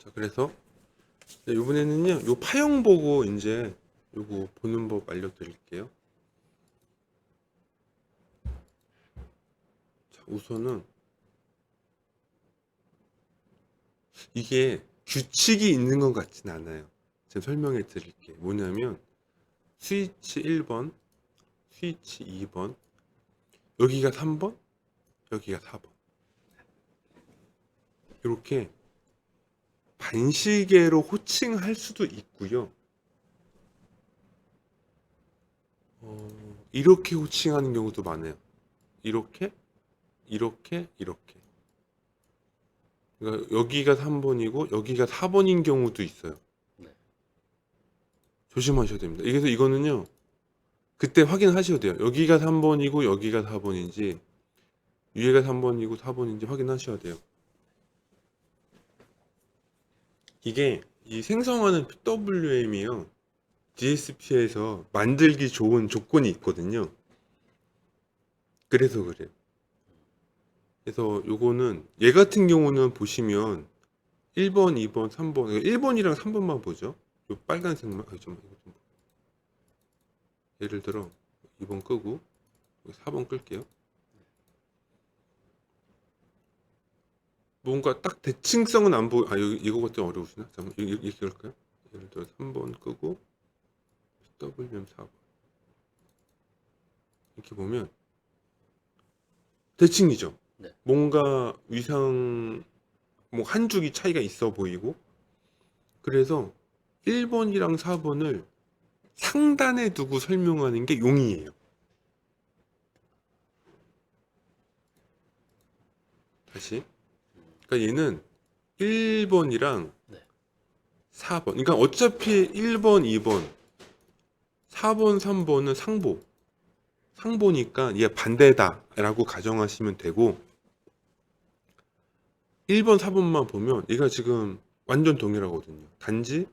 자, 그래서 이번에는요, 요 파형 보고 이제 요거 보는 법 알려드릴게요. 자, 우선은 이게 규칙이 있는 것 같진 않아요. 제가 설명해 드릴게요. 뭐냐면 스위치 1번, 스위치 2번, 여기가 3번, 여기가 4번. 이렇게 반시계로 호칭할 수도 있고요. 이렇게 호칭하는 경우도 많아요. 이렇게, 이렇게, 이렇게. 그러니까 여기가 3번이고 여기가 4번인 경우도 있어요. 네. 조심하셔야 됩니다. 그래서 이거는요, 그때 확인하셔야 돼요. 여기가 3번이고 여기가 4번인지, 위에가 3번이고 4번인지 확인하셔야 돼요. 이게 이 생성하는 PWM이요, DSP에서 만들기 좋은 조건이 있거든요. 그래서 그래요. 그래서 요거는 얘 같은 경우는 보시면 1번, 2번, 3번, 1번이랑 3번만 보죠. 요 빨간색만. 이거 좀 예를 들어 2번 끄고 4번 끌게요. 뭔가 딱 대칭성은 안 보여. 이거가 좀 어려우시나? 잠깐 이렇게 할까요? 예를 들어 3번 끄고 WM 4번 이렇게 보면 대칭이죠. 네. 뭔가 위상 뭐 한 줄기 차이가 있어 보이고, 그래서 1번이랑 4번을 상단에 두고 설명하는 게 용이에요. 다시. 그러니까 얘는 1번이랑 네. 4번. 그러니까 어차피 1번, 2번, 4번, 3번은 상보. 상보니까 얘 반대다라고 가정하시면 되고, 1번, 4번만 보면 얘가 지금 완전 동일하거든요. 단지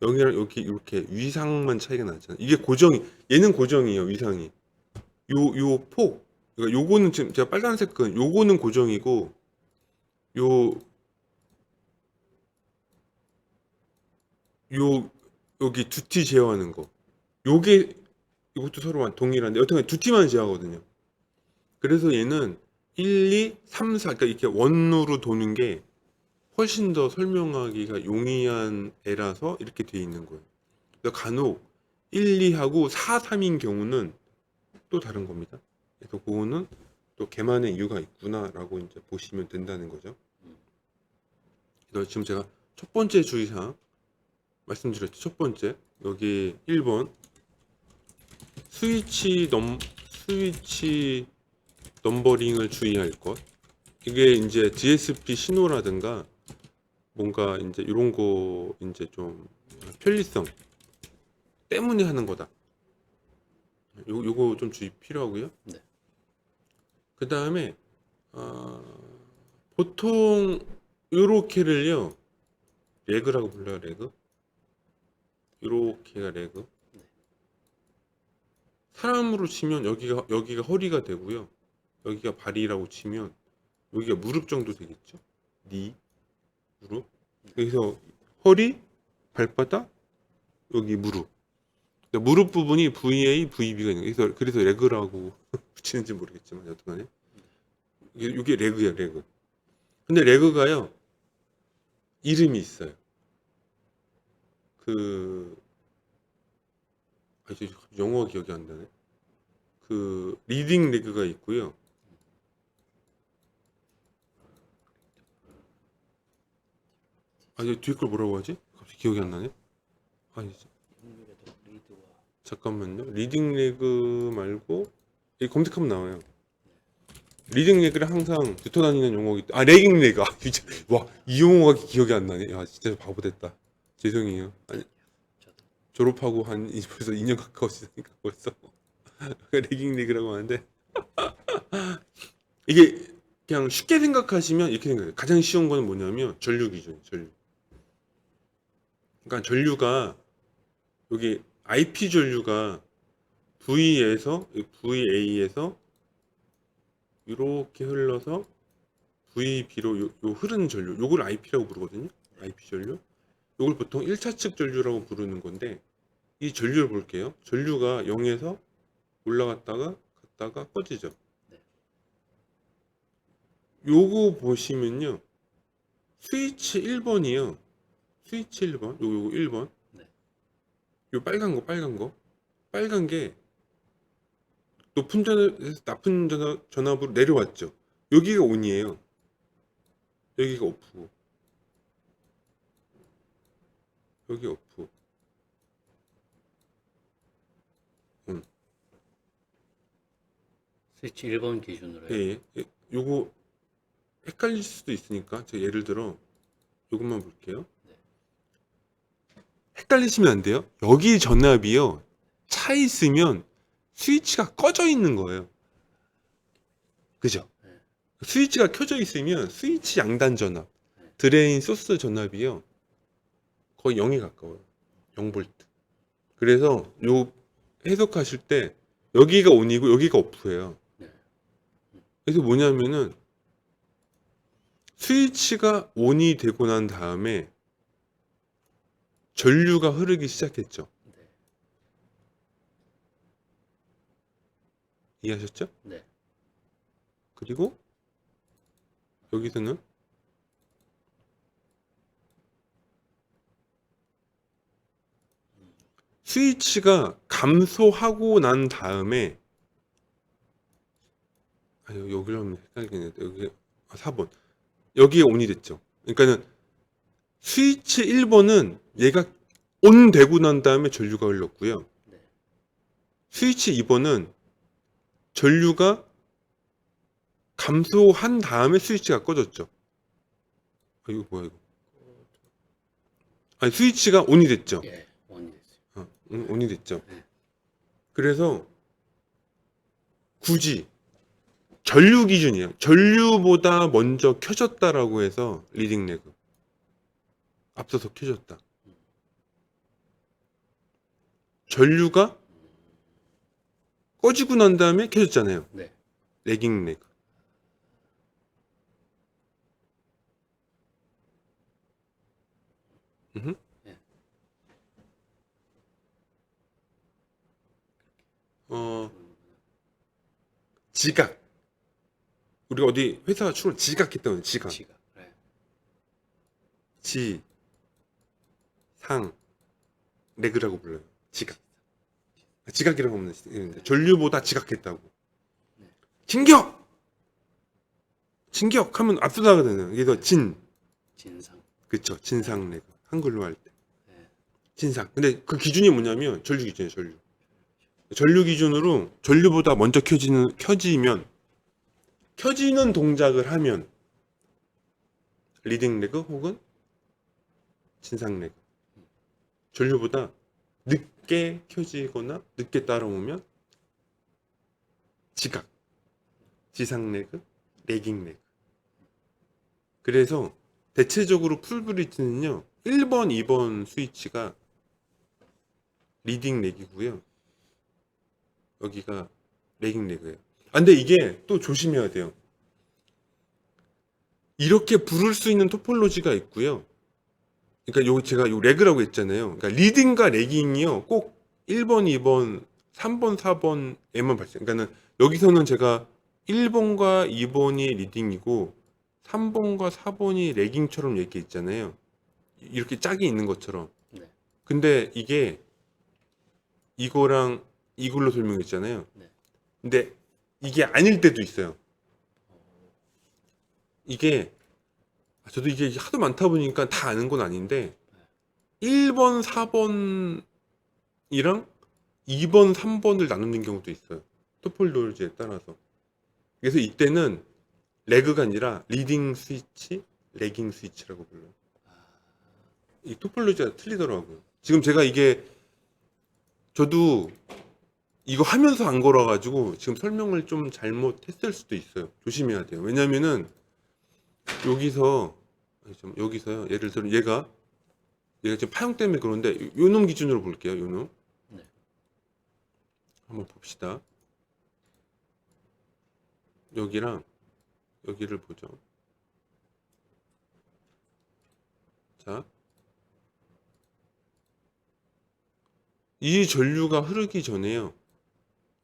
여기랑 여기 이렇게 위상만 차이가 나잖아요. 이게 고정이, 얘는 고정이에요, 위상이. 요 폭. 그러니까 요거는 지금 제가 빨간색 끈, 요거는 고정이고, 요, 여기 두티 제어하는 거. 요게, 이것도 서로 동일한데, 여튼간 두티만 제어하거든요. 그래서 얘는 1, 2, 3, 4, 그러니까 이렇게 원으로 도는 게 훨씬 더 설명하기가 용이한 애라서 이렇게 돼 있는 거예요. 그래서 간혹 1, 2하고 4, 3인 경우는 또 다른 겁니다. 그래서 그거는 또 걔만의 이유가 있구나라고 이제 보시면 된다는 거죠. 그래서 지금 제가 첫 번째 주의사항 말씀드렸죠. 첫 번째, 여기 1번 스위치 넘버링을 주의할 것. 이게 이제 DSP 신호라든가 뭔가 이제 이런 거 이제 좀 편리성 때문에 하는 거다. 요거 좀 주의 필요하고요. 네. 그 다음에 보통 요렇게를요, 레그라고 불러요. 레그. 요렇게가 레그. 네. 사람으로 치면 여기가 허리가 되고요. 여기가 발이라고 치면 여기가 무릎 정도 되겠죠. 니 무릎. 그래서 허리, 발바닥, 여기 무릎. 그러니까 무릎 부분이 VA, VB가 있는 거예요. 그래서 레그라고 붙이는지 모르겠지만 여튼간에 이게 레그예요, 레그. 근데 레그가요, 이름이 있어요. 이제 영어 기억이 안 나네. 리딩 레그가 있고요. 이제 뒤에 걸 뭐라고 하지? 갑자기 기억이 안 나네. 이제 인물에도 리드와 잠깐만요. 리딩 레그 말고 이 검색하면 나와요. 리딩 레그를 항상 듣고 다니는 용어기. 레깅 레그. 진짜 와, 이 용어가 기억이 안 나네. 야, 진짜 바보 됐다. 죄송해요. 아니, 저도 졸업하고 한 벌써 2년 가까웠으니까 벌써 레깅 레그라고 하는데, 이게 그냥 쉽게 생각하시면 이렇게 생각해요. 가장 쉬운 거는 뭐냐면 전류기죠. 전류. 그러니까 전류가 여기 IP 전류가 VA에서 이렇게 흘러서 VB로 요 흐르는 전류, 요걸 IP라고 부르거든요. IP 전류. 이걸 보통 1차측 전류라고 부르는 건데 이 전류를 볼게요. 전류가 0에서 올라갔다가 갔다가 꺼지죠. 네. 요거 보시면요. 스위치 1번이요. 스위치 1번. 요거 1번. 네. 요 빨간 거. 빨간 게 높은 전압에서 낮은 전압으로 내려왔죠. 여기가 온이에요. 여기가 오프고. 여기 오프. 스위치 1번 기준으로요. 예. 요거 헷갈릴 수도 있으니까 제가 예를 들어 요것만 볼게요. 네. 헷갈리시면 안 돼요. 여기 전압이요. 차 있으면 스위치가 꺼져 있는 거예요. 그죠? 네. 스위치가 켜져 있으면 스위치 양단 전압, 네. 드레인 소스 전압이요. 거의 0에 가까워요. 0V. 그래서 요 해석하실 때 여기가 온이고 여기가 오프예요. 네. 그래서 뭐냐면은 스위치가 온이 되고 난 다음에 전류가 흐르기 시작했죠. 네. 이해하셨죠? 네. 그리고 여기서는 스위치가 감소하고 난 다음에 여기로 하면 헷갈리겠네. 여기 4번. 여기에 온이 됐죠. 그러니까는 스위치 1번은 얘가 온 되고 난 다음에 전류가 흘렀고요. 네. 스위치 2번은 전류가 감소한 다음에 스위치가 꺼졌죠. 이거 뭐야 이거? 아니 스위치가 온이 됐죠. 예. 원이 됐어요. 온이 됐죠. 네. 그래서 굳이 전류 기준이에요. 전류보다 먼저 켜졌다라고 해서 리딩 레그. 앞서서 켜졌다. 전류가 꺼지고 난 다음에 켜졌잖아요. 네. 레깅 레그. 네. 지각. 우리가 어디 회사 출근 지각했다고 해요. 지각. 지각. 네. 지, 상, 레그라고 불러요. 지각. 지각이라고 하면 되는데 전류보다 지각했다고. 네. 진격! 진격 하면 앞서다가 되는. 그래서 진상. 그쵸. 진상 레그. 한글로 할 때. 네. 진상. 근데 그 기준이 뭐냐면 전류 기준이에요. 전류. 전류 기준으로 전류보다 먼저 켜지는 동작을 하면 리딩 레그 혹은 진상 레그. 전류보다 늦게 켜지거나 늦게 따라오면 지각, 지상 레그, 레깅 레그. 그래서 대체적으로 풀브리지는요 1번, 2번 스위치가 리딩 레그고요. 여기가 레깅 레그예요. 근데 이게 또 조심해야 돼요. 이렇게 부를 수 있는 토폴로지가 있고요. 그러니까 제가 요 레그라고 했잖아요. 그러니까 리딩과 레깅이요. 꼭 1번, 2번, 3번, 4번에만 발생. 그러니까는 여기서는 제가 1번과 2번이 리딩이고 3번과 4번이 레깅처럼 이렇게 있잖아요. 이렇게 짝이 있는 것처럼. 네. 근데 이게 이거랑 이걸로 설명했잖아요. 네. 근데 이게 아닐 때도 있어요. 이게 저도 이게 하도 많다 보니까 다 아는 건 아닌데 1번, 4번이랑 2번, 3번을 나누는 경우도 있어요. 토폴로지에 따라서. 그래서 이때는 레그가 아니라 리딩 스위치, 레깅 스위치라고 불러요. 이 토폴로지가 틀리더라고요. 지금 제가 저도 이거 하면서 안 걸어가지고 지금 설명을 좀 잘못했을 수도 있어요. 조심해야 돼요. 왜냐면은 여기서요. 예를 들어 얘가 지금 파형 때문에 그런데 요놈 기준으로 볼게요. 요놈. 네. 한번 봅시다. 여기랑 여기를 보죠. 자, 이 전류가 흐르기 전에요.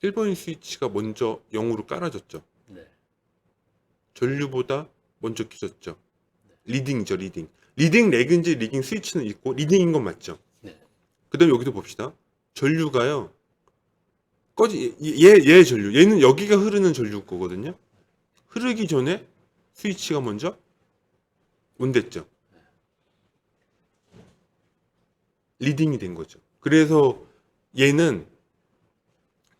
1번 스위치가 먼저 0으로 깔아졌죠. 네. 전류보다 먼저 켜졌죠. 리딩이죠, 리딩. 리딩 렉인지 리딩 스위치는 있고 리딩인 건 맞죠. 네. 그 다음에 여기도 봅시다. 전류가요. 얘 전류. 얘는 여기가 흐르는 전류 거거든요. 흐르기 전에 스위치가 먼저 온댔죠. 리딩이 된 거죠. 그래서 얘는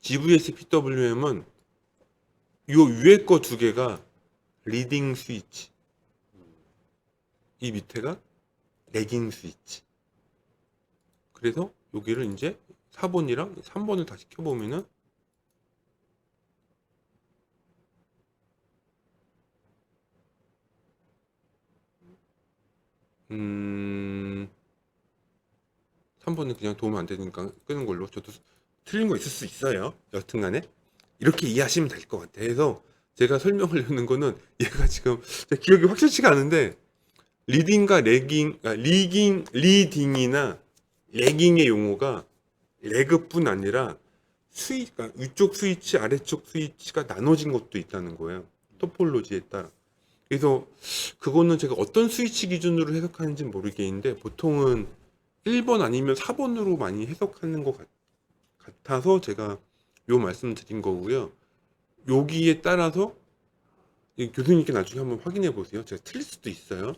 GVS PWM은 요 위에 거 두 개가 리딩 스위치, 이 밑에가 레깅 스위치. 그래서 여기를 이제 4번이랑 3번을 다시 켜보면은 음 3번은 그냥 도움 안 되니까 끄는 걸로. 저도 틀린 거 있을 수 있어요. 여튼간에 이렇게 이해하시면 될 것 같아요. 그래서 제가 설명하려는 거는 얘가 지금 제 기억이 확실치가 않은데 리딩과 레깅, 리딩이나 레깅의 용어가 레그뿐 아니라 그러니까 위쪽 스위치, 아래쪽 스위치가 나눠진 것도 있다는 거예요. 토폴로지에 따라. 그래서 그거는 제가 어떤 스위치 기준으로 해석하는지는 모르겠는데 보통은 1번 아니면 4번으로 많이 해석하는 것 같아서 제가 요 말씀 드린 거고요. 여기에 따라서 교수님께 나중에 한번 확인해 보세요. 제가 틀릴 수도 있어요.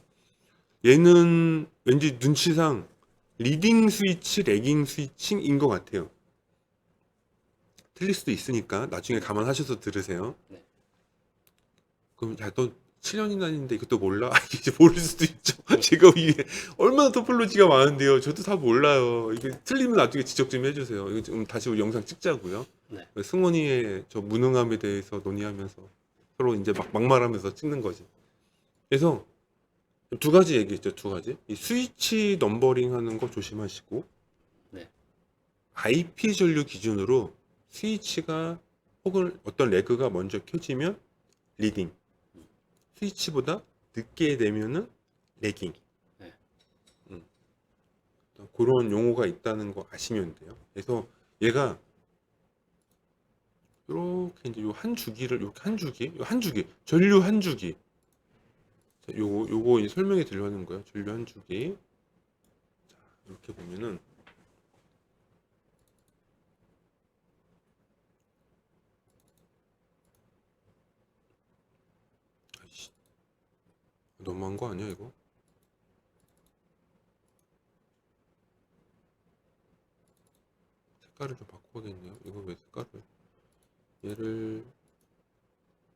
얘는 왠지 눈치상 리딩 스위치, 레깅 스위칭인 것 같아요. 틀릴 수도 있으니까 나중에 감안하셔서 들으세요. 네. 그럼 야, 너 7년이나 했는데 이것도 몰라? 이제 모를 수도 있죠. 제가 이게 얼마나 토폴로지가 많은데요. 저도 다 몰라요. 이게 틀리면 나중에 지적 좀 해주세요. 이거 좀 다시 우리 영상 찍자고요. 네. 승원이의 저 무능함에 대해서 논의하면서 서로 이제 막 막말하면서 찍는 거지. 그래서 두 가지 얘기했죠. 두 가지. 이 스위치 넘버링 하는 거 조심하시고, 네. IP 전류 기준으로 스위치가 혹은 어떤 레그가 먼저 켜지면 리딩, 스위치보다 늦게 되면은 레깅. 네. 그런 용어가 있다는 거 아시면 돼요. 그래서 얘가 이렇게 이제 요 한 주기를 이렇게 한 주기, 전류 한 주기. 자, 요거 이제 설명해 드리려는 거예요. 전류 한 주기. 자, 이렇게 보면은 아이씨, 너무한 거 아니야 이거? 색깔을 좀 바꿔야겠네요. 이거 왜 색깔을? 얘를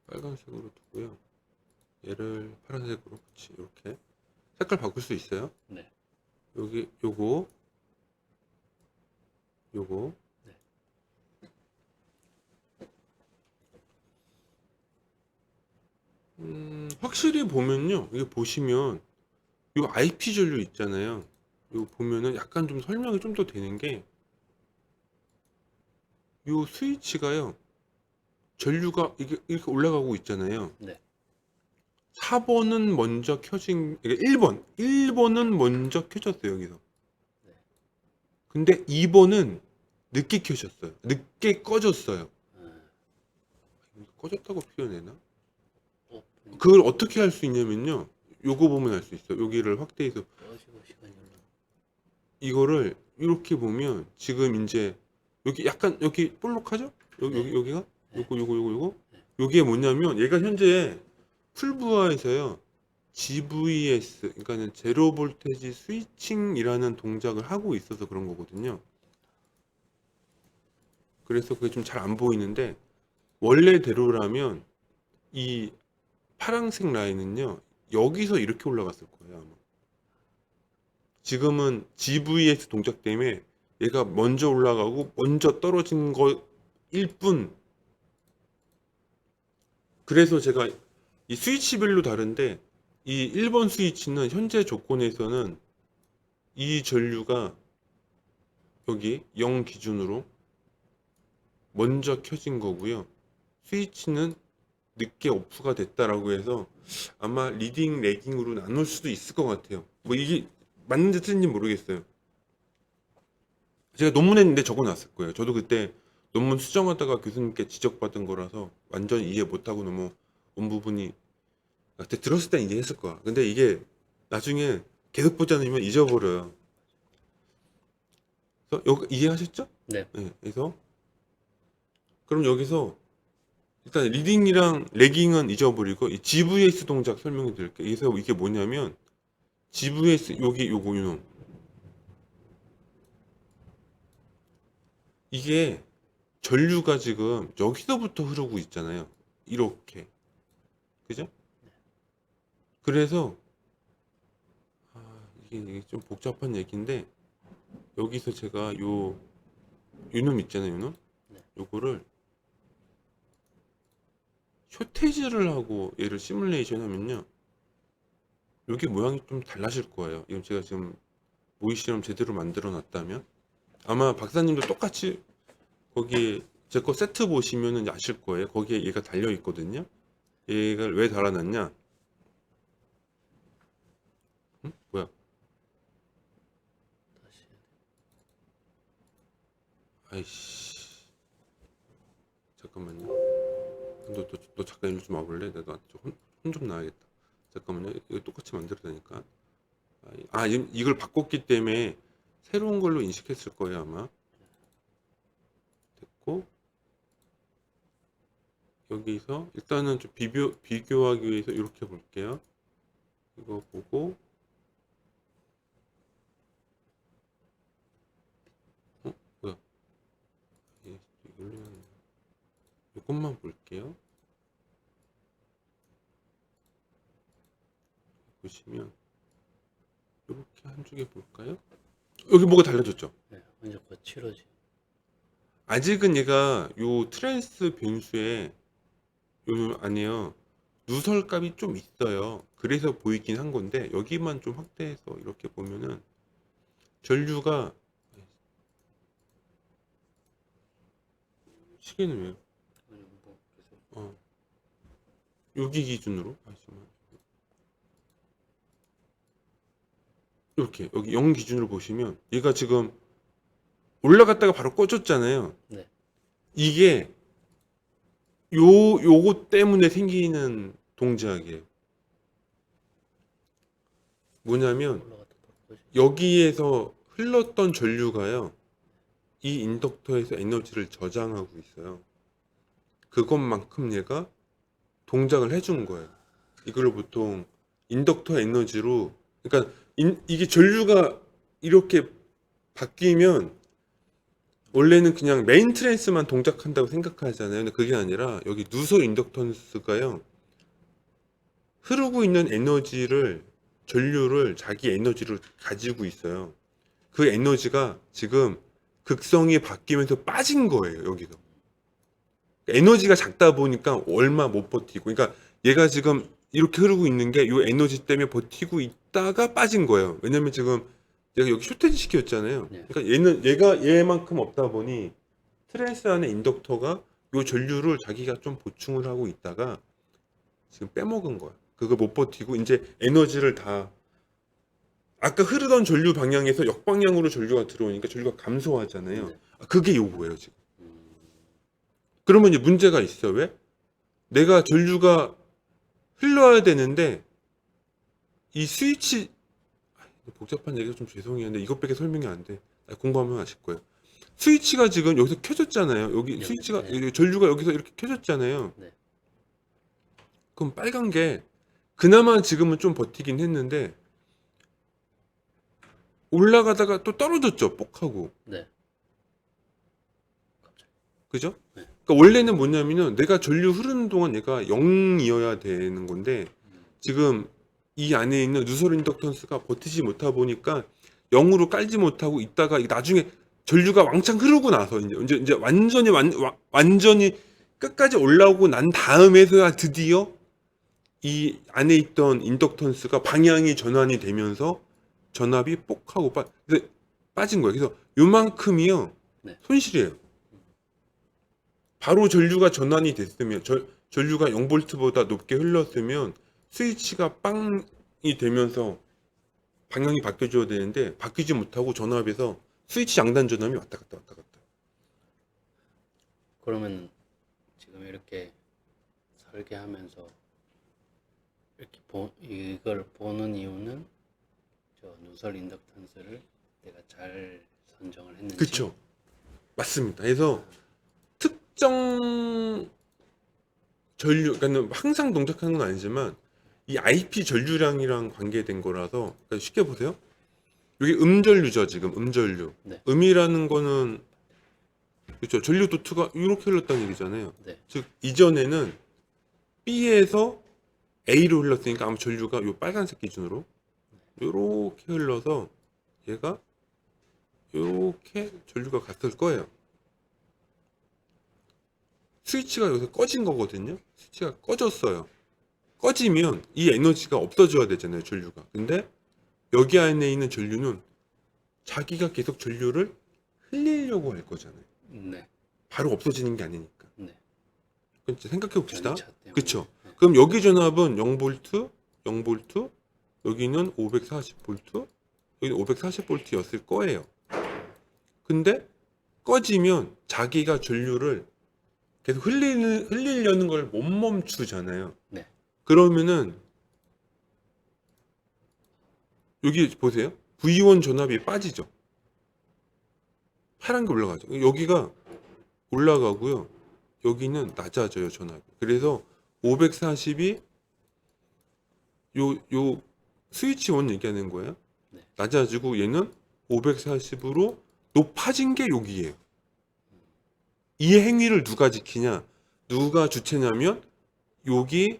빨간색으로 두고요. 얘를 파란색으로, 그렇지, 이렇게 색깔 바꿀 수 있어요. 네. 여기 요거 네. 확실히 보면요, 이게 보시면 요 IP 전류 있잖아요. 이거 보면은 약간 좀 설명이 좀 더 되는 게 요 스위치가요, 전류가 이게 이렇게 올라가고 있잖아요. 네. 4번은 먼저 켜진, 그러니까 1번은 먼저 켜졌어요, 여기서. 네. 근데 2번은 늦게 켜졌어요. 늦게 꺼졌어요. 꺼졌다고 표현해나? 그걸 어떻게 할 수 있냐면요, 요거 보면 알 수 있어요. 여기를 확대해서 꺼지고 시간이 흘러. 이거를 이렇게 보면 지금 이제 여기 약간 여기 볼록하죠? 네. 여기가 네. 요거 요게 뭐냐면 얘가 현재 풀부하에서요 GVS, 그러니까는 제로 볼테지 스위칭이라는 동작을 하고 있어서 그런 거거든요. 그래서 그게 좀 잘 안 보이는데 원래대로라면 이 파란색 라인은요 여기서 이렇게 올라갔을 거예요 아마. 지금은 GVS 동작 때문에 얘가 먼저 올라가고 먼저 떨어진 거일 뿐. 그래서 제가 이 스위치별로 다른데 이 1번 스위치는 현재 조건에서는 이 전류가 여기 0 기준으로 먼저 켜진 거고요. 스위치는 늦게 오프가 됐다라고 해서 아마 리딩, 레깅으로 나눌 수도 있을 것 같아요. 뭐 이게 맞는지 틀린지 모르겠어요. 제가 논문했는데 적어놨을 거예요. 저도 그때 논문 수정하다가 교수님께 지적받은 거라서 완전 이해 못하고 너무 온 부분이 그때 들었을 땐 이해했을 거야. 근데 이게 나중에 계속 보지 않으면 잊어버려요. 그래서 이해하셨죠? 네. 네, 그래서 그럼 여기서 일단 리딩이랑 레깅은 잊어버리고 이 GVS 동작 설명해 드릴게요. 그래서 이게 뭐냐면 GVS 여기 요거 이놈 이게 전류가 지금 여기서부터 흐르고 있잖아요. 이렇게 그죠? 그래서 이게 좀 복잡한 얘기인데 여기서 제가 요놈 있잖아요. 요놈 네. 요거를 쇼테이지를 하고 얘를 시뮬레이션 하면요. 여기 모양이 좀 달라질 거예요. 이건 제가 지금 모의 실험 제대로 만들어 놨다면 아마 박사님도 똑같이 거기에 제 거 세트 보시면은 아실 거예요. 거기에 얘가 달려 있거든요. 얘가 왜 달아놨냐? 응? 뭐야? 다시 해야 돼. 아이씨. 잠깐만요. 너 잠깐 일로 좀 와볼래? 내가 혼 좀 나야겠다. 잠깐만요. 이거 똑같이 만들어야 되니까. 이걸 바꿨기 때문에 새로운 걸로 인식했을 거예요, 아마. 됐고. 여기서 일단은 좀 비교하기 위해서 이렇게 볼게요. 이거 보고. 뭐야? 이것만 볼게요. 보시면 이렇게 한 쪽에 볼까요? 여기 뭐가 달라졌죠? 네. 완전 거칠어지. 아직은 얘가 요 트랜스 변수에 요 안에요 누설값이 좀 있어요. 그래서 보이긴 한 건데 여기만 좀 확대해서 이렇게 보면은 전류가 시계는 왜요? 아니, 뭐 계속. 여기 기준으로 이렇게 여기 0 기준으로 보시면 얘가 지금 올라갔다가 바로 꺼졌잖아요. 네. 이게 요거 때문에 생기는 동작이에요. 뭐냐면 올라갔다 떨어지. 여기에서 흘렀던 전류가요. 이 인덕터에서 에너지를 저장하고 있어요. 그것만큼 얘가 동작을 해준 거예요. 이걸 보통 인덕터 에너지로 그러니까 이게 전류가 이렇게 바뀌면 원래는 그냥 메인 트랜스만 동작한다고 생각하잖아요. 근데 그게 아니라 여기 누설 인덕턴스가요. 흐르고 있는 에너지를 전류를 자기 에너지로 가지고 있어요. 그 에너지가 지금 극성이 바뀌면서 빠진 거예요. 여기서 에너지가 작다 보니까 얼마 못 버티고 그러니까 얘가 지금 이렇게 흐르고 있는 게 이 에너지 때문에 버티고 있다가 빠진 거예요. 왜냐면 지금 얘가 여기 쇼테지 시켰잖아요. 네. 그러니까 얘가 얘만큼 없다 보니 트랜스 안에 인덕터가 이 전류를 자기가 좀 보충을 하고 있다가 지금 빼먹은 거야. 그걸 못 버티고 이제 에너지를 다 아까 흐르던 전류 방향에서 역방향으로 전류가 들어오니까 전류가 감소하잖아요. 네. 그게 요거예요 지금. 그러면 이제 문제가 있어. 왜? 내가 전류가 흘러야 되는데 이 스위치 복잡한 얘기가 좀 죄송해요. 근데 이것밖에 설명이 안 돼. 공부하면 아실 거예요. 스위치가 지금 여기서 켜졌잖아요. 여기 네, 스위치가 네. 여기 전류가 여기서 이렇게 켜졌잖아요. 네. 그럼 빨간 게 그나마 지금은 좀 버티긴 했는데 올라가다가 또 떨어졌죠. 뽁 하고. 네. 갑자기. 그죠? 네. 그러니까 원래는 뭐냐면은 내가 전류 흐르는 동안 얘가 0이어야 되는 건데 지금 이 안에 있는 누설 인덕턴스가 버티지 못하다 보니까 0으로 깔지 못하고 있다가 나중에 전류가 왕창 흐르고 나서 이제 완전히 끝까지 올라오고 난 다음에서야 드디어 이 안에 있던 인덕턴스가 방향이 전환이 되면서 전압이 뽁 하고 빠진 거예요. 그래서 요만큼이요. 네. 손실이에요. 바로 전류가 전환이 됐으면 전류가 0볼트보다 높게 흘렀으면 스위치가 빵이 되면서 방향이 바뀌어줘야 되는데 바뀌지 못하고 전압에서 스위치 양단 전압이 왔다 갔다 왔다 갔다. 그러면 지금 이렇게 설계하면서 이렇게 이걸 보는 이유는 저 누설 인덕턴스를 내가 잘 선정을 했는지. 그쵸? 맞습니다. 그래서 특정 전류, 그러니까 항상 동작하는 건 아니지만 이 IP 전류량이랑 관계된 거라서, 그러니까 쉽게 보세요. 이게 음전류죠, 지금 음전류. 네. 음이라는 거는 그렇죠. 전류 도트가 이렇게 흘렀다는 얘기잖아요. 네. 즉 이전에는 B에서 A로 흘렀으니까 아마 전류가 요 빨간색 기준으로 요렇게 흘러서 얘가 요렇게 전류가 갔을 거예요. 스위치가 여기서 꺼진 거거든요. 스위치가 꺼졌어요. 꺼지면 이 에너지가 없어져야 되잖아요, 전류가. 근데 여기 안에 있는 전류는 자기가 계속 전류를 흘리려고 할 거잖아요. 네. 바로 없어지는 게 아니니까. 네. 그렇죠. 생각해 봅시다. 전차 때문에. 그쵸. 네. 그럼 여기 전압은 0V, 0V, 여기는 540V, 여기는 540V였을 거예요. 근데 꺼지면 자기가 전류를 계속 흘리려는 걸 못 멈추잖아요. 네. 그러면은 여기 보세요. V1 전압이 빠지죠. 파란 게 올라가죠. 여기가 올라가고요. 여기는 낮아져요, 전압이. 그래서 540이 요 스위치 원 얘기하는 거예요. 네. 낮아지고 얘는 540으로 높아진 게 여기예요. 이 행위를 누가 지키냐? 누가 주체냐면 여기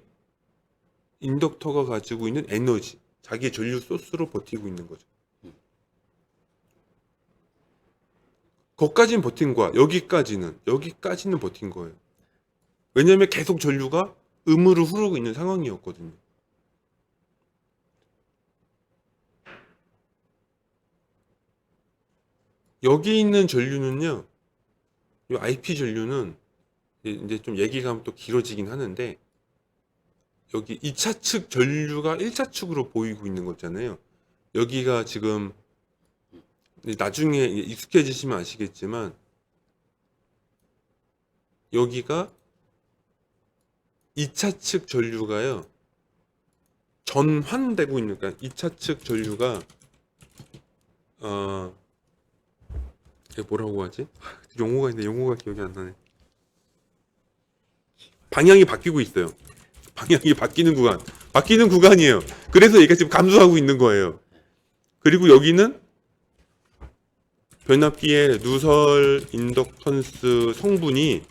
인덕터가 가지고 있는 에너지, 자기 전류 소스로 버티고 있는 거죠. 거기까지는 버틴 거야. 여기까지는 버틴 거예요. 왜냐면 계속 전류가 음으로 흐르고 있는 상황이었거든요. 여기 있는 전류는요, 이 IP 전류는 이제 좀 얘기가 또 길어지긴 하는데, 여기 2차 측 전류가 1차 측으로 보이고 있는 거잖아요. 여기가 지금 나중에 익숙해지시면 아시겠지만, 여기가 2차 측 전류가요, 전환되고 있는, 그러니까 2차 측 전류가, 이게 뭐라고 하지? 용어가 있는데 용어가 기억이 안 나네. 방향이 바뀌고 있어요. 방향이 바뀌는 구간이에요. 그래서 얘가 지금 감소하고 있는 거예요. 그리고 여기는 변압기의 누설 인덕턴스 성분이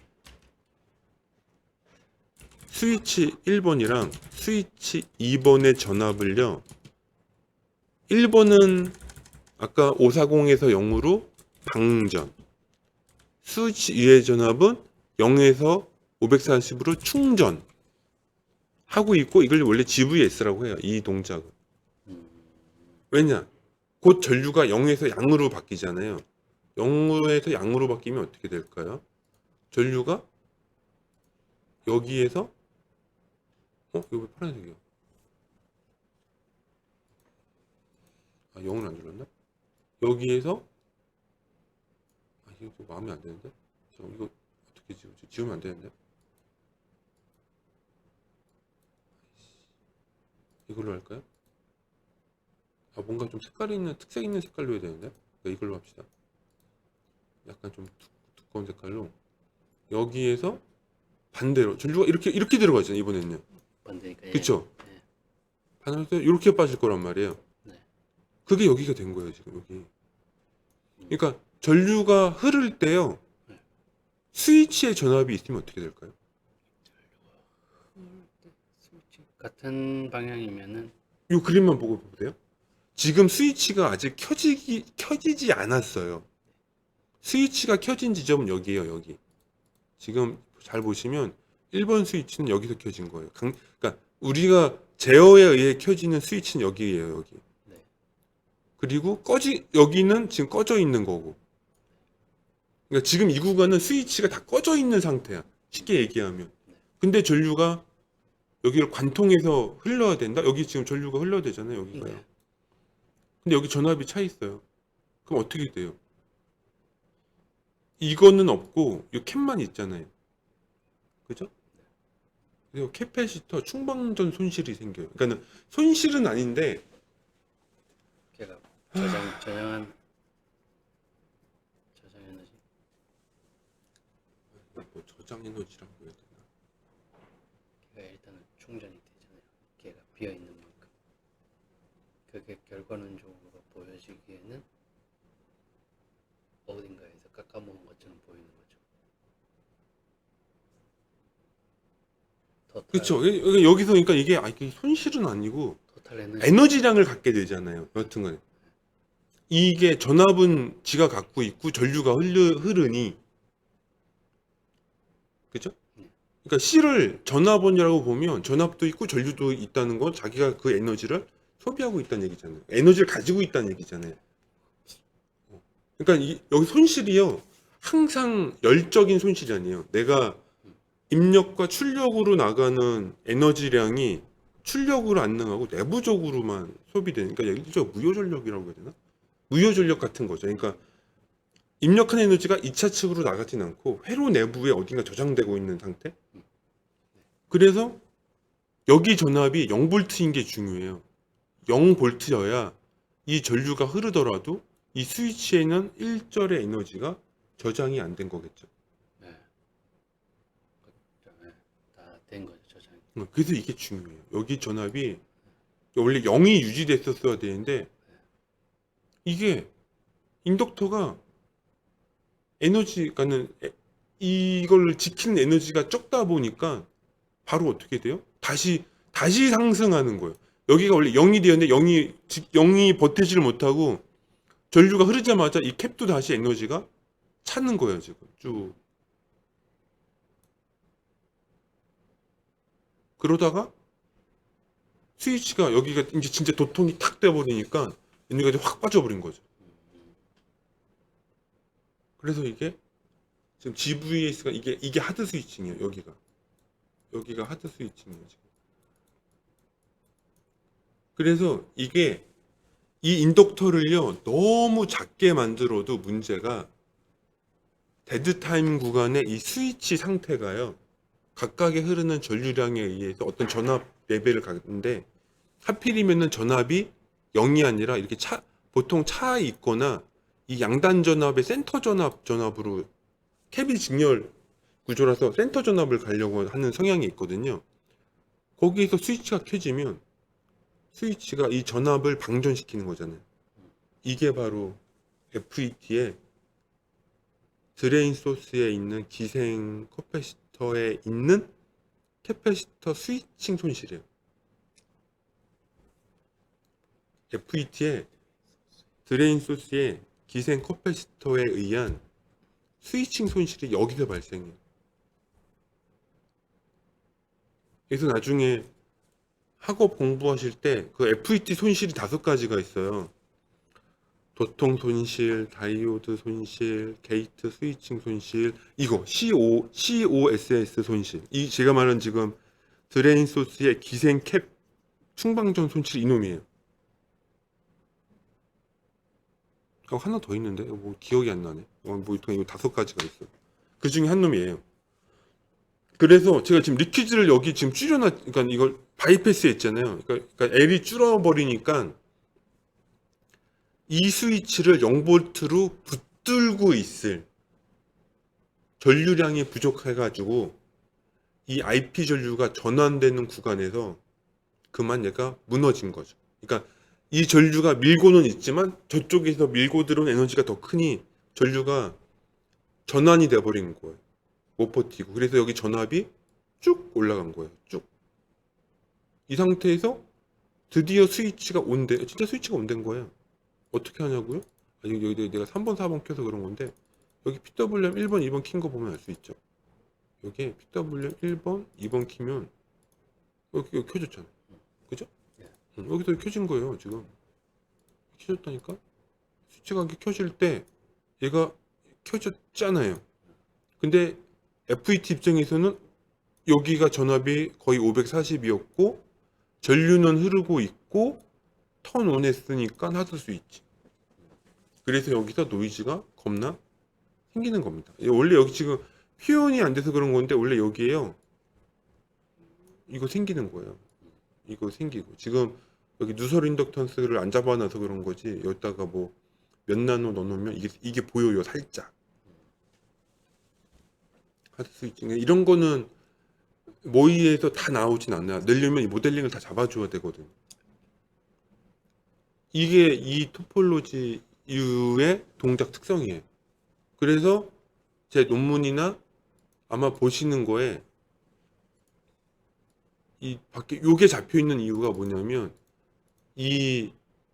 스위치 1번이랑 스위치 2번의 전압을요, 1번은 아까 540에서 0으로 방전, 스위치 2의 전압은 0에서 540으로 충전 하고 있고, 이걸 원래 GVS라고 해요, 이 동작을. 왜냐? 곧 전류가 0에서 양으로 바뀌잖아요. 0에서 양으로 바뀌면 어떻게 될까요? 전류가 여기에서 이거 왜 파란색이야? 0을 안 눌렀나? 여기에서 이거 마음에 안 드는데? 이거 어떻게 지우면 안 되는데? 이걸로 할까요? 뭔가 좀 색깔이 있는, 특색 있는 색깔로 해야 되는데? 이걸로 합시다. 약간 좀 두꺼운 색깔로. 여기에서 반대로 전류가 이렇게 들어가잖아요, 이번에는요. 반대니까. 그쵸? 네. 반대로 이렇게 빠질 거란 말이에요. 네. 그게 여기가 된 거예요, 지금 여기. 그러니까 전류가 흐를 때요, 스위치의 전압이 있으면 어떻게 될까요? 같은 방향이면은 이 그림만 보고 보세요. 지금 스위치가 아직 켜지지 않았어요. 스위치가 켜진 지점은 여기예요, 여기. 지금 잘 보시면 1번 스위치는 여기서 켜진 거예요. 그러니까 우리가 제어에 의해 켜지는 스위치는 여기예요, 여기. 네. 그리고 여기는 지금 꺼져 있는 거고. 그러니까 지금 이 구간은 스위치가 다 꺼져 있는 상태야, 쉽게 얘기하면. 근데 전류가 여기를 관통해서 흘러야 된다? 여기 지금 전류가 흘러야 되잖아요, 여기가요. 네. 근데 여기 전압이 차 있어요. 그럼 어떻게 돼요? 이거는 없고 이 캡만 있잖아요. 그죠? 그리고 캐패시터 충방전 손실이 생겨요. 그러니까는 손실은 아닌데 걔가 저장 에너지. 뭐 저장 에너지라고 해야 되나? 걔가 일단은 충전이 되잖아요. 걔가 비어 있는 만큼. 그게 결과론적으로 보여지기에는 어딘가에서 깎아먹은 것처럼 보이는 거죠. 토탈 그렇죠. 여기서 그러니까 이게 손실은 아니고 토탈 에너지. 에너지량을 갖게 되잖아요. 여튼간에 이게 전압은 지가 갖고 있고 전류가 흐르니 그죠? 그러니까 C를 전압원이라고 보면 전압도 있고 전류도 있다는 건 자기가 그 에너지를 소비하고 있다는 얘기잖아요. 에너지를 가지고 있다는 얘기잖아요. 그러니까 여기 손실이요. 항상 열적인 손실이 아니에요. 내가 입력과 출력으로 나가는 에너지량이 출력으로 안 나가고 내부적으로만 소비되는, 그러니까 일종의 무효전력이라고 해야 되나? 무효전력 같은 거죠. 그러니까 입력한 에너지가 2차 측으로 나가진 않고 회로 내부에 어딘가 저장되고 있는 상태. 그래서 여기 전압이 0볼트인 게 중요해요. 0볼트여야 이 전류가 흐르더라도 이 스위치에는 일절의 에너지가 저장이 안 된 거겠죠. 네. 다 된 거죠, 저장이. 그래서 이게 중요해요. 여기 전압이 원래 0이 유지됐었어야 되는데 이게 인덕터가 에너지가는 이걸 지키는 에너지가 적다 보니까 바로 어떻게 돼요? 다시 상승하는 거예요. 여기가 원래 0이 되었는데 0이 버티지를 못하고 전류가 흐르자마자 이 캡도 다시 에너지가 차는 거예요, 지금 쭉. 그러다가 스위치가 여기가 이제 진짜 도통이 탁 돼버리니까 에너지가 확 빠져버린 거죠. 그래서 이게 지금 GVS가 이게 하드 스위칭이에요. 여기가 하드 스위칭이에요, 지금. 그래서 이 인덕터를요 너무 작게 만들어도 문제가 데드타임 구간의 이 스위치 상태가요 각각의 흐르는 전류량에 의해서 어떤 전압 레벨을 갖는데 하필이면은 전압이 0이 아니라 이렇게 보통 차 있거나 이 양단 전압의 센터 전압으로 캡이 직렬 구조라서 센터 전압을 가려고 하는 성향이 있거든요. 거기에서 스위치가 켜지면 스위치가 이 전압을 방전시키는 거잖아요. 이게 바로 FET의 드레인 소스에 있는 기생 커패시터에 있는 캐패시터 스위칭 손실이에요. FET의 드레인 소스의 기생 커패시터에 의한 스위칭 손실이 여기서 발생해요. 그래서 나중에 학업 공부하실 때 그 FET 손실이 5가지가 있어요. 도통 손실, 다이오드 손실, 게이트 스위칭 손실, 이거 COSS 손실. 이 제가 말한 지금 드레인 소스의 기생 캡 충방전 손실 이놈이에요. 하나 더 있는데 뭐 기억이 안 나네. 뭐 이거 5가지가 있어. 그 중에 한 놈이에요. 그래서 제가 지금 리퀴즈를 여기 지금 그러니까 이걸 바이패스 했잖아요. 그러니까 L이 줄어버리니까 이 스위치를 0볼트로 붙들고 있을 전류량이 부족해가지고 이 IP 전류가 전환되는 구간에서 그만 얘가 무너진 거죠. 그러니까 이 전류가 밀고는 있지만 저쪽에서 밀고 들어온 에너지가 더 크니 전류가 전환이 돼버린 거예요. 못 버티고. 그래서 여기 전압이 쭉 올라간 거예요. 쭉. 이 상태에서 드디어 스위치가 진짜 스위치가 온된 거예요. 어떻게 하냐고요? 여기 내가 3번, 4번 켜서 그런 건데 여기 PWM 1번, 2번 킨 거 보면 알 수 있죠. 여기 PWM 1번, 2번 키면 여기 켜졌잖아요. 그죠? 여기서 켜진 거예요, 지금. 켜졌다니까? 스위치가 이렇게 켜질 때 얘가 켜졌잖아요. 근데 FET 입장에서는 여기가 전압이 거의 540이었고 전류는 흐르고 있고 턴온 했으니까 놔둘 수 있지. 그래서 여기서 노이즈가 겁나 생기는 겁니다. 원래 여기 지금 표현이 안 돼서 그런 건데 원래 여기에요. 이거 생기는 거예요. 이거 생기고 지금 여기 누설 인덕턴스를 안 잡아놔서 그런 거지. 여기다가 뭐 몇 나노 넣어놓으면 이게 보여요. 살짝 할 수 있지. 이런 거는 모의에서 다 나오진 않아요. 내려면 이 모델링을 다 잡아줘야 되거든. 이게 이 토폴로지 U의 동작 특성이에요. 그래서 제 논문이나 아마 보시는 거에 이 밖에 요게 잡혀 있는 이유가 뭐냐면 이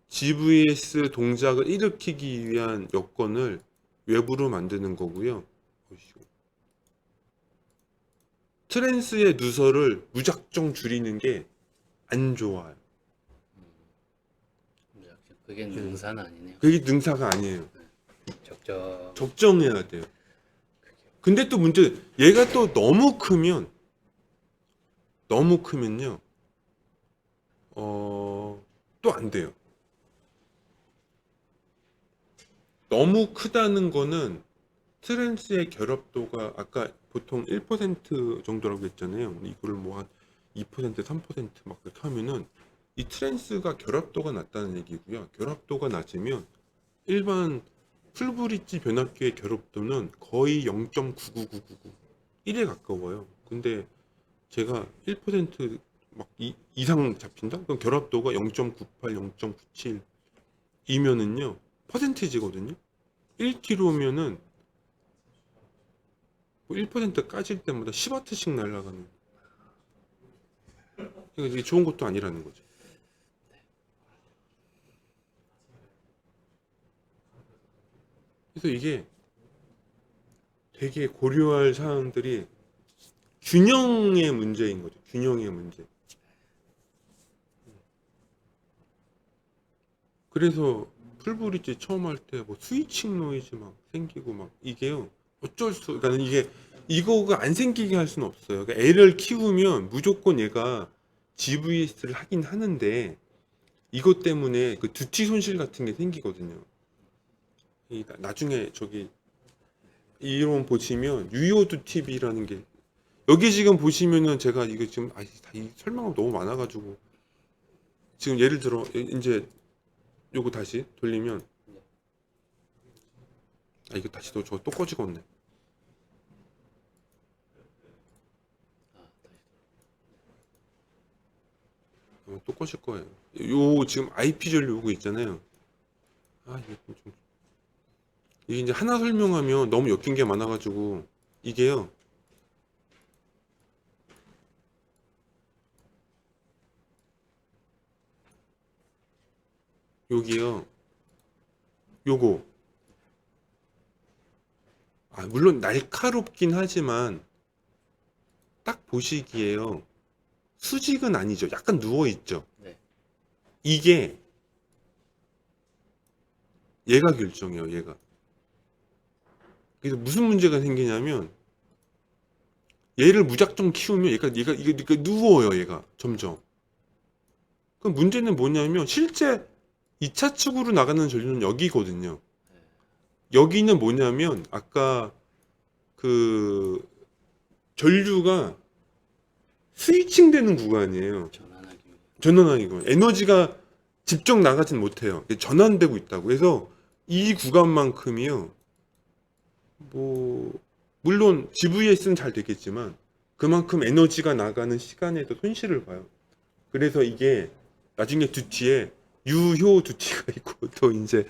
GVS 동작을 일으키기 위한 여건을 외부로 만드는 거고요. 트랜스의 누설을 무작정 줄이는 게 안 좋아요. 그게 능사는 아니네요. 그게 능사가 아니에요. 적정해야 돼요. 근데 또 문제, 얘가 또 너무 크면요, 또 안 돼요. 너무 크다는 거는 트랜스의 결합도가 아까 보통 1% 정도라고 했잖아요. 이거를 뭐 한 2%, 3%막 그렇게 하면은 이 트랜스가 결합도가 낮다는 얘기고요. 결합도가 낮으면 일반 풀브릿지 변압기의 결합도는 거의 0.99999 1에 가까워요. 근데 제가 1%막 이상 잡힌다? 그럼 결합도가 0.98, 0.97 이면은요 퍼센티지거든요. 1kg면은 1% 까질 때마다 10W씩 날아가는. 그러니까 이게 좋은 것도 아니라는 거죠. 그래서 이게 되게 고려할 사항들이 균형의 문제인 거죠. 균형의 문제. 그래서 풀브릿지 처음 할 때 뭐 스위칭 노이즈 막 생기고 막 이게요. 어쩔 수, 그러니까 이게 이거가 안 생기게 할 수는 없어요. 그러니까 애를 키우면 무조건 얘가 GVS를 하긴 하는데 이것 때문에 그 두티 손실 같은 게 생기거든요. 나중에 저기 이론 보시면 유효 두티비라는 게 여기 지금 보시면은 제가 이거 지금 이 설명이 너무 많아가지고 지금 예를 들어 이제 요거 다시 돌리면 이거 다시 저또 꺼지겠네. 또 꺼질 거예요. 요 지금 IP 전류 오고 있잖아요. 이게 이제 하나 설명하면 너무 엮인 게 많아가지고 이게요. 여기요. 요거. 물론 날카롭긴 하지만 딱 보시기에요. 수직은 아니죠. 약간 누워 있죠. 네. 이게 얘가 결정해요. 얘가. 그래서 무슨 문제가 생기냐면 얘를 무작정 키우면 얘가 누워요. 얘가 점점. 그럼 문제는 뭐냐면 실제 2차 축으로 나가는 전류는 여기거든요. 여기는 뭐냐면 아까 그 전류가 스위칭 되는 구간이에요. 전환하기 구간. 에너지가 직접 나가진 못해요. 전환되고 있다고. 그래서 이 구간만큼이요. 뭐 물론 GVS는 잘 되겠지만 그만큼 에너지가 나가는 시간에도 손실을 봐요. 그래서 이게 나중에 두티에 유효 두티가 있고 또 이제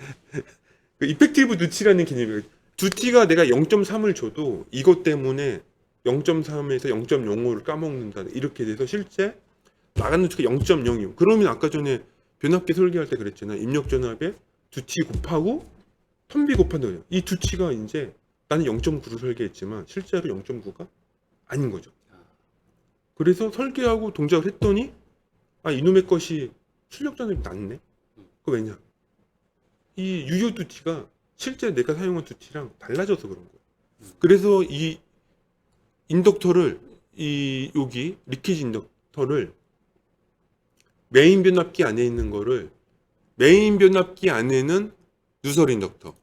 그 이펙티브 두티라는 개념이에요. 두티가 내가 0.3을 줘도 이것 때문에 0.3에서 0.05를 까먹는다. 이렇게 돼서 실제 나가는 두티가 0.02. 그러면 아까 전에 변압기 설계할 때 그랬잖아요. 입력 전압에 두티 곱하고 턴비 곱한다. 이 두티가 이제 나는 0.9로 설계했지만 실제로 0.9가 아닌 거죠. 그래서 설계하고 동작을 했더니 이놈의 것이 출력 전압이 낮네. 그 왜냐? 이 유효 두티가 실제 내가 사용한 두티랑 달라져서 그런 거예요. 그래서 이 인덕터를 여기 리키지 인덕터를 메인 변압기 안에 있는 거를 메인 변압기 안에는 누설 인덕터.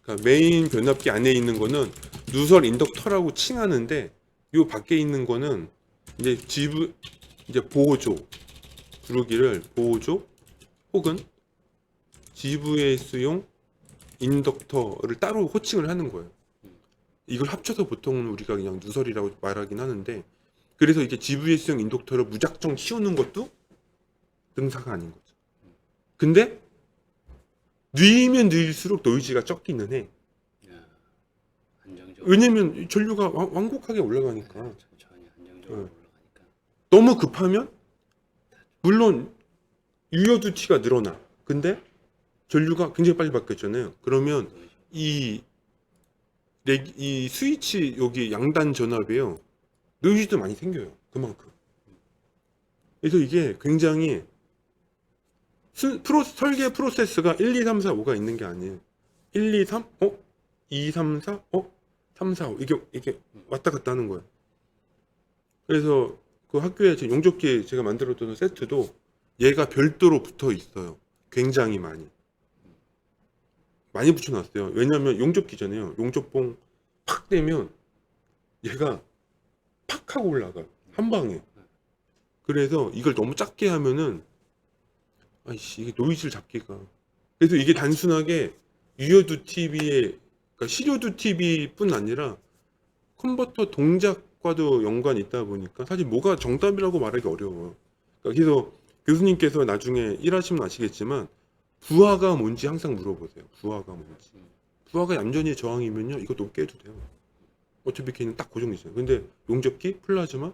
그러니까 메인 변압기 안에 있는 거는 누설 인덕터라고 칭하는데 요 밖에 있는 거는 이제 이제 보호조 부르기를 보호조 혹은 GVS용 인덕터를 따로 호칭을 하는 거예요. 이걸 합쳐서 보통 우리가 그냥 누설이라고 말하긴 하는데, 그래서 이게 GVS용 인덕터를 무작정 씌우는 것도 능사가 아닌 거죠. 근데 누이면 누일수록 노이즈가 적기는 해. 야, 안정적으로. 왜냐면 전류가 완곡하게 올라가니까. 천천히 안정적으로 네. 올라가니까. 너무 급하면 물론 유효두티가 늘어나. 근데 전류가 굉장히 빨리 바뀌었잖아요. 그러면 이 스위치 여기 양단 전압에요, 노이즈도 많이 생겨요. 그만큼. 그래서 이게 굉장히 설계 프로세스가 1, 2, 3, 4, 5가 있는 게 아니에요. 1, 2, 3, 2, 3, 4, 3, 4, 5 이게 왔다 갔다 하는 거예요. 그래서 그 학교에 지금 용접기 제가 만들었던 세트도 얘가 별도로 붙어 있어요. 굉장히 많이 붙여놨어요. 왜냐면 용접기잖아요. 용접봉 팍 떼면 얘가 팍 하고 올라가요. 한 방에. 그래서 이걸 너무 작게 하면은 아이씨 이게 노이즈를 잡기가. 그래서 이게 단순하게 유효두 TV의 그러니까 실효두 TV뿐 아니라 컨버터 동작과도 연관이 있다 보니까 사실 뭐가 정답이라고 말하기 어려워요. 그러니까 그래서 교수님께서 나중에 일하시면 아시겠지만 부하가 뭔지 항상 물어보세요. 부하가 뭔지. 부하가 얌전히 저항이면요 이거 높게 해도 돼요. 어차피 걔는 딱 고정이잖아요. 근데 용접기, 플라즈마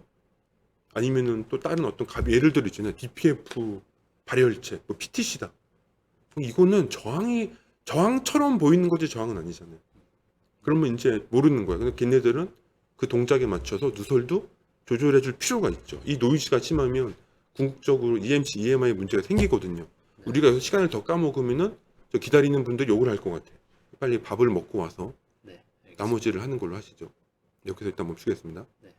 아니면은 또 다른 어떤 값 예를 들어 있잖아요. DPF 발열체, 뭐 PTC다. 이거는 저항처럼 보이는 거지 저항은 아니잖아요. 그러면 이제 모르는 거야. 근데 걔네들은 그 동작에 맞춰서 누설도 조절해 줄 필요가 있죠. 이 노이즈가 심하면 궁극적으로 EMC, EMI 문제가 생기거든요. 우리가 여기서 시간을 더 까먹으면은 저 기다리는 분들 욕을 할 것 같아. 빨리 밥을 먹고 와서 네, 알겠습니다. 나머지를 하는 걸로 하시죠. 여기서 일단 멈추겠습니다. 네.